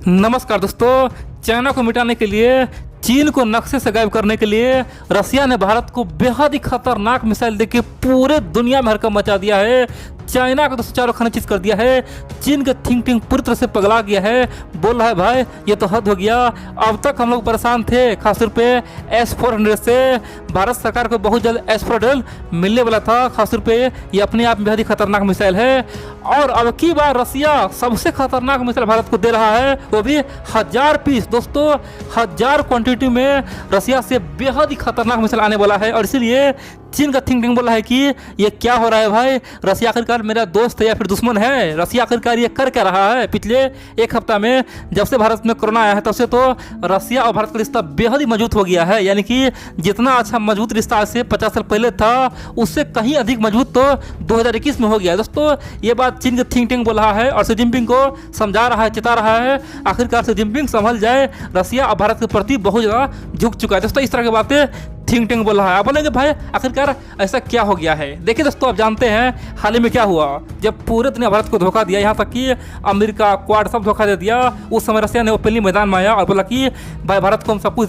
नमस्कार दोस्तों। चाइना को मिटाने के लिए, चीन को नक्शे से गायब करने के लिए रसिया ने भारत को बेहद ही खतरनाक मिसाइल देके पूरे दुनिया में हड़कंप मचा दिया है। चाइना को दोस्तों चारों खाने चीज कर दिया है। चीन के थिंक टैंक पूरी तरह से पगला गया है। बोल रहा है भाई ये तो हद हो गया। अब तक हम लोग परेशान थे, खासतौर पे S-400 से। भारत सरकार को बहुत जल्द S-400 मिलने वाला था। खासतौर पे ये अपने आप में बेहद ही खतरनाक मिसाइल है। और अब की बार रसिया सबसे खतरनाक मिसाइल भारत को दे रहा है, वो भी 1000 पीस। दोस्तों 1000 क्वांटिटी में रसिया से बेहद ही खतरनाक मिसाइल आने वाला है। और इसीलिए चीन का थिंक टैंक बोला है कि ये क्या हो रहा है भाई, रसिया आखिरकार मेरा दोस्त है या फिर दुश्मन है? रसिया आखिरकार ये कर क्या रहा है? पिछले एक हफ्ता में जब से भारत में कोरोना आया है तब से तो रसिया और भारत का रिश्ता बेहद ही मजबूत हो गया है। यानी कि जितना अच्छा मजबूत रिश्ता आज से 50 साल पहले था, उससे कहीं अधिक मजबूत तो 2021 में हो गया है। दोस्तों ये बात चीन का थिंक टैंक बोल रहा है और शी जिनपिंग को समझा रहा है, चिता रहा है। आखिरकार शी जिनपिंग संभल जाए, रसिया और भारत के प्रति बहुत ज़्यादा झुक चुका है। दोस्तों इस तरह की बातें थिंक टैंक बोल रहा है। आप बोलेंगे भाई आखिरकार ऐसा क्या हो गया है? देखिए दोस्तों, आप जानते हैं हाल ही में क्या हुआ, जब पूरे दुनिया भारत को धोखा दिया, यहाँ तक कि अमेरिका, क्वाड सब धोखा दे दिया। उस समय रसिया ने ओपनली मैदान में आया और बोला कि भाई भारत को हम सब कुछ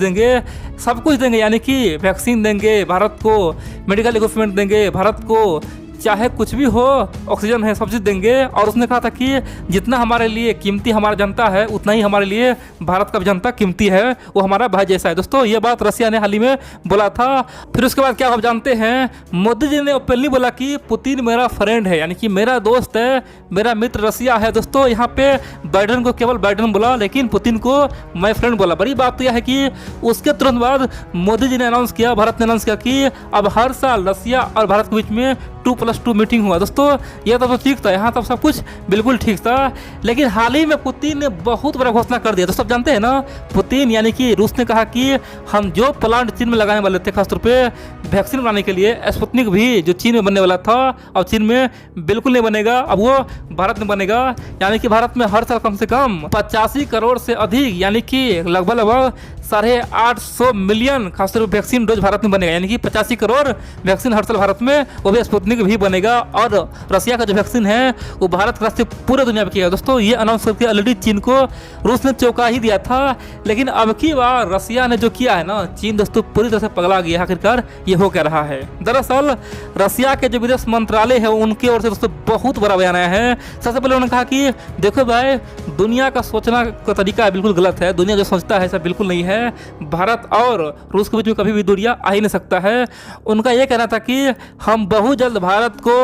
देंगे, यानी कि वैक्सीन देंगे, भारत को मेडिकल इक्विपमेंट देंगे, भारत को चाहे कुछ भी हो, ऑक्सीजन है, सब चीज़ देंगे। और उसने कहा था कि जितना हमारे लिए कीमती हमारा जनता है, उतना ही हमारे लिए भारत का भी जनता कीमती है, वो हमारा भाई जैसा है। दोस्तों ये बात रसिया ने हाल ही में बोला था। फिर उसके बाद क्या आप जानते हैं, मोदी जी ने ओपनली बोला कि पुतिन मेरा फ्रेंड है, यानी कि मेरा दोस्त है, मेरा मित्र रसिया है। दोस्तों यहाँ पे बाइडन को केवल बाइडन बोला, लेकिन पुतिन को माई फ्रेंड बोला। बड़ी बात तो यह है कि उसके तुरंत बाद मोदी जी ने अनाउंस किया, भारत ने अनाउंस किया कि अब हर साल रसिया और भारत के बीच में 2+2 मीटिंग हुआ। दोस्तों यह तो ठीक था, यहाँ तब सब कुछ बिल्कुल ठीक था। लेकिन हाल ही में पुतिन ने बहुत बड़ा घोषणा कर दिया। दोस्तों आप जानते हैं ना, पुतिन यानी कि रूस ने कहा कि हम जो प्लांट चीन में लगाने वाले थे, खासतौर पे वैक्सीन बनाने के लिए, स्पुतनिक भी जो चीन में बनने वाला था, अब चीन में बिल्कुल नहीं बनेगा, अब वो भारत में बनेगा। यानी कि भारत में हर साल कम से कम 85 करोड़ से अधिक, यानी कि लगभग 850 मिलियन खासतौर पर वैक्सीन डोज भारत में बनेगा। यानी कि 85 करोड़ वैक्सीन हर साल भारत में, वो भी स्पुतनिक भी बनेगा। और रसिया का जो वैक्सीन है वो भारत के रास्ते पूरे दुनिया में किया। दोस्तों ये अनाउंस करके ऑलरेडी चीन को रूस ने चौंका ही दिया था। लेकिन अब की बार रसिया ने जो किया है ना, चीन दोस्तों पूरी तरह से पगला गया। आखिरकार ये हो क्या रहा है? दरअसल रसिया के जो विदेश मंत्रालय है उनकी ओर से दोस्तों बहुत बड़ा बयान आया है। सबसे पहले उन्होंने कहा कि देखो भाई, दुनिया का सोचना का तरीका बिल्कुल गलत है। दुनिया जो सोचता है ऐसा बिल्कुल नहीं है। भारत और रूस के बीच में कभी भी दूरियां आ ही नहीं सकता है। उनका यह कहना था कि हम बहुत जल्द भारत को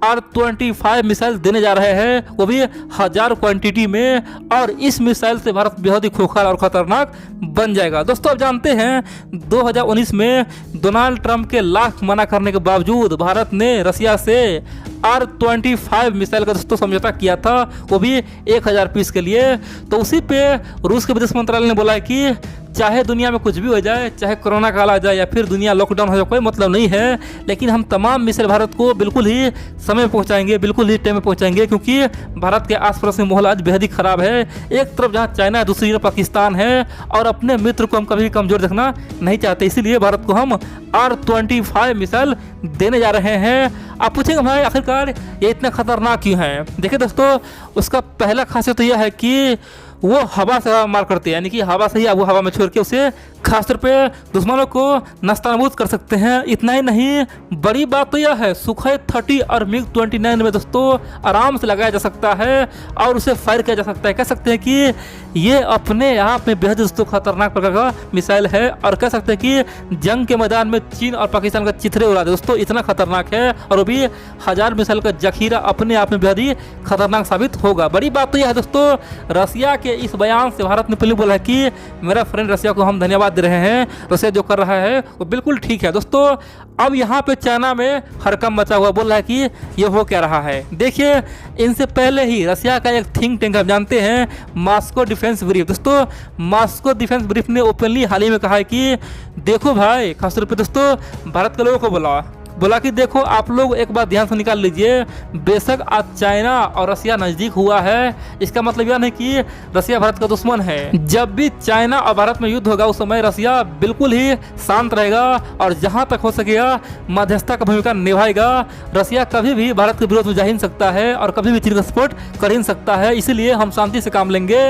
R-25 मिसाइल देने जा रहे हैं, वो भी 1000 क्वांटिटी में। और इस मिसाइल से भारत बेहद ही खोखला और खतरनाक बन जाएगा। दोस्तों आप जानते हैं 2019 में डोनाल्ड ट्रंप के लाख मना करने के बावजूद भारत ने रसिया से R-25 मिसाइल का दोस्तों समझौता किया था, वो भी 1000 पीस के लिए। तो उसी पे रूस के विदेश मंत्रालय ने बोला है कि चाहे दुनिया में कुछ भी हो जाए, चाहे कोरोना काल आ जाए या फिर दुनिया लॉकडाउन हो जाए, कोई मतलब नहीं है, लेकिन हम तमाम मिसाइल भारत को बिल्कुल ही समय में पहुंचाएंगे, बिल्कुल ही टाइम में पहुंचाएंगे। क्योंकि भारत के आसपास में माहौल आज बेहद ही खराब है। एक तरफ जहां चाइना है, दूसरी तरफ पाकिस्तान है, और अपने मित्र को हम कभी कमजोर देखना नहीं चाहते। इसीलिए भारत को हम R-25 मिसाइल देने जा रहे हैं। आप पूछेंगे भाई आखिरकार ये इतना खतरनाक क्यों है? देखिए दोस्तों, उसका पहला खासियत तो यह है कि वो हवा से मार करते हैं, यानी कि हवा से ही वो हवा में छोड़ के उसे खासतौर पे दुश्मनों को नस्तानाबूद कर सकते हैं। इतना ही नहीं, बड़ी बात तो यह है सुखोई 30 और MiG-29 में दोस्तों आराम से लगाया जा सकता है और उसे फायर किया जा सकता है। कह सकते हैं कि ये अपने आप में बेहद दोस्तों खतरनाक प्रकार का मिसाइल है। और कह सकते हैं कि जंग के मैदान में चीन और पाकिस्तान का चिथड़े उड़ा दे। दोस्तों इतना खतरनाक है, और वो भी 1000 मिसाइल का जखीरा अपने आप में बेहद ही खतरनाक साबित होगा। बड़ी बात तो यह है दोस्तों, रसिया के इस बयान से भारत ने पहले बोला है कि मेरा फ्रेंड रसिया को हम धन्यवाद दे रहे हैं, रसिया जो कर रहा है वो बिल्कुल ठीक है। दोस्तों अब यहाँ पे चाइना में हड़कंप मचा हुआ, बोल रहा है कि ये हो क्या रहा है। देखिए इनसे पहले ही रसिया का एक थिंक टैंक आप जानते हैं, मॉस्को डिफेंस ब्रीफ। दोस्तों मॉस्को डिफेंस ब्रीफ ने ओपनली हाल ही में कहा है कि देखो भाई, खासतौर पर दोस्तों भारत के लोगों को बोला बोला कि देखो आप लोग एक बात ध्यान से निकाल लीजिए, बेशक आज चाइना और रसिया नज़दीक हुआ है, इसका मतलब यह नहीं कि रसिया भारत का दुश्मन है। जब भी चाइना और भारत में युद्ध होगा उस समय रसिया बिल्कुल ही शांत रहेगा और जहां तक हो सकेगा मध्यस्थता का भूमिका निभाएगा। रसिया कभी भी भारत के विरोध में जा ही नहीं सकता है और कभी भी चीन का सपोर्ट कर ही नहीं सकता है, इसीलिए हम शांति से काम लेंगे।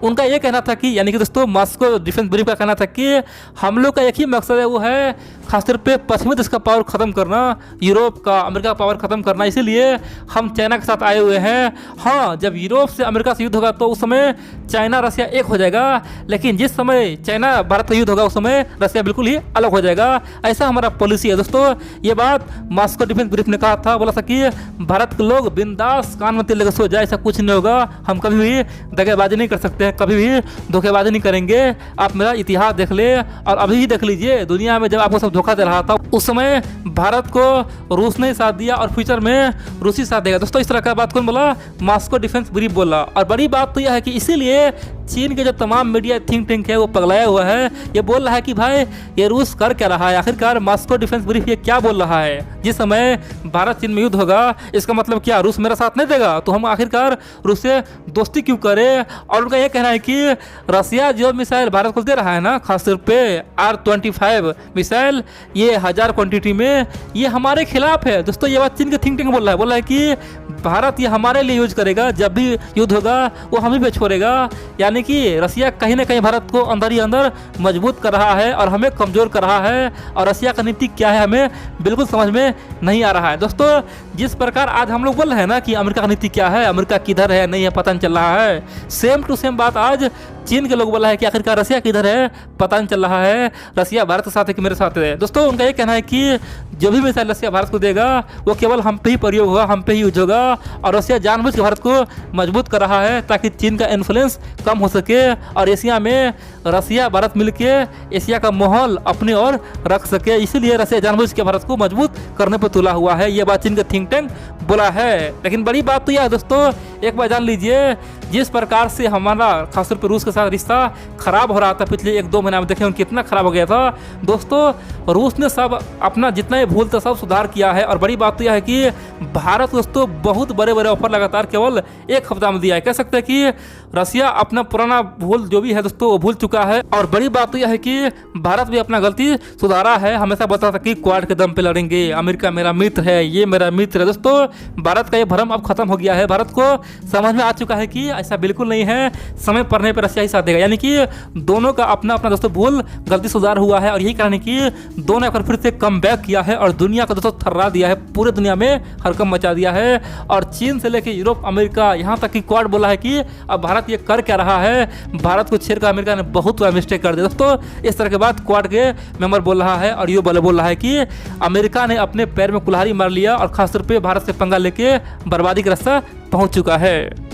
उनका यह कहना था कि यानी कि दोस्तों मॉस्को डिफेंस ब्रीफ का कहना था कि हम लोग का एक ही मकसद है, वो है खासतौर पे पश्चिमी देश का पावर खत्म करना, यूरोप का, अमेरिका का पावर खत्म करना, इसीलिए हम चाइना के साथ आए हुए हैं। हाँ, जब यूरोप से अमेरिका से युद्ध होगा तो उस समय चाइना रसिया एक हो जाएगा, लेकिन जिस समय चाइना भारत का युद्ध होगा उस समय रसिया बिल्कुल ही अलग हो जाएगा। ऐसा हमारा पॉलिसी है दोस्तों। ये बात मॉस्को डिफेंस ब्रीफ ने कहा था, बोला था कि भारत के लोग बिंदास कान में तेल लेकर सो जाए, ऐसा कुछ नहीं होगा, हम कभी भी दगाबाजी नहीं कर सकते हैं, कभी भी धोखेबाजी नहीं करेंगे। आप मेरा इतिहास देख ले और अभी ही देख लीजिए, दुनिया में जब आपको सब धोखा दे रहा था उस समय भारत को रूस ने साथ दिया और फ्यूचर में रूसी साथ देगा। दोस्तों इस तरह का बात कौन बोला? मॉस्को डिफेंस ब्रीफ बोला। और बड़ी बात तो यह है कि इसीलिए चीन के जो तमाम मीडिया थिंक टैंक है वो पगलाया हुआ है, ये बोल रहा है कि भाई ये रूस कर क्या रहा है, आखिरकार मॉस्को डिफेंस ब्रीफ ये क्या बोल रहा है। जिस समय भारत चीन में युद्ध होगा इसका मतलब क्या, रूस मेरा साथ नहीं देगा, तो हम आखिरकार रूस से दोस्ती क्यों करें। और उनका ये कहना है कि रसिया जो मिसाइल भारत को दे रहा है ना, खासतौर पे R-25 मिसाइल, ये 1000 क्वांटिटी में, ये हमारे खिलाफ है। दोस्तों ये बात चीन के थिंक टैंक बोल रहा है कि भारत ये हमारे लिए यूज करेगा, जब भी युद्ध होगा वो हम ही पे छोड़ेगा। यानी कि रसिया कहीं ना कहीं भारत को अंदर ही अंदर मजबूत कर रहा है और हमें कमजोर कर रहा है, और रसिया का नीति क्या है हमें बिल्कुल समझ में नहीं आ रहा है। दोस्तों जिस प्रकार आज हम लोग बोल रहे हैं ना कि अमेरिका का नीति क्या है, अमेरिका किधर है नहीं है पता नहीं चल रहा है, सेम टू सेम बात आज चीन के लोग बोला है कि आखिरकार रसिया किधर है पता नहीं चल रहा है, रसिया भारत के साथ है कि मेरे साथ है। दोस्तों उनका ये कहना है कि जो भी मिसाइल रसिया भारत को देगा वो केवल हम पे ही प्रयोग होगा, हम पे ही यूज होगा, और रसिया जानबूझ के भारत को मजबूत कर रहा है ताकि चीन का इन्फ्लुएंस कम हो सके और एशिया में रसिया भारत मिलके एशिया का माहौल अपनी ओर रख सके। इसीलिए रसिया जानबूझ के भारत को मजबूत करने पर तुला हुआ है, ये बात चीन का थिंक टैंक बोला है। लेकिन बड़ी बात तो यह है दोस्तों, एक बार जान लीजिए, जिस प्रकार से हमारा खासतौर पर रूस के साथ रिश्ता खराब हो रहा था पिछले 1-2 महीने में, देखें कितना खराब हो गया था। दोस्तों रूस ने सब अपना जितना ही भूल था सब सुधार किया है, और बड़ी बात तो यह है कि भारत दोस्तों बहुत बड़े बड़े ऑफर लगातार केवल 1 हफ्ता में दिया है। कह सकते हैं कि रसिया अपना पुराना भूल जो भी है दोस्तों वो भूल चुका है, और बड़ी बात तो यह है कि भारत भी अपना गलती सुधारा है। हमेशा बताता था कि क्वाड के दम पे लड़ेंगे, अमेरिका मेरा मित्र है, ये मेरा मित्र है। दोस्तों भारत का ये भ्रम अब खत्म हो गया है, भारत को समझ में आ चुका है कि ऐसा बिल्कुल नहीं है, समय पड़ने पर रसिया ही साथ देगा। यानी कि दोनों का अपना अपना दोस्तों भूल गलती सुधार हुआ है, और यही कारण है कि दोनों एक बार फिर से कम बैक किया है और दुनिया को दोस्तों थर्रा दिया है, पूरे दुनिया में हड़कंप मचा दिया है। और चीन से लेकर यूरोप, अमेरिका, यहाँ तक कि क्वाड बोला है कि अब भारत ये कर क्या रहा है, भारत को छेड़ कर अमेरिका ने बहुत बड़ा मिस्टेक कर दिया। दोस्तों इस तरह के बात क्वाड के मेंबर बोल रहा है, और ये बोल रहा है कि अमेरिका ने अपने पैर में कुल्हाड़ी मार लिया और खासतौर पर भारत से पंगा लेके बर्बादी का रास्ता पहुंच चुका है।